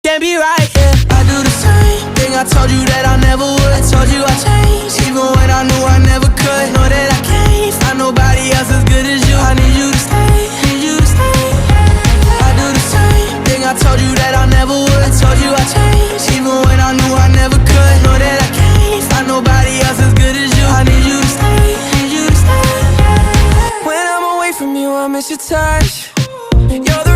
Can't be right, yeah. I do the same thing I told you that I never would. I told you I changed, even when I knew I never could. Know that I can't find nobody else as good as you. I need you to stay, need you to stay. I do the same thing I told you that I never would. I told you I changed, even when I knew I never could. Know that I can't find nobody else as good as you. I need you to stay, need you to stay. When I'm away from you, I miss your touch. You're the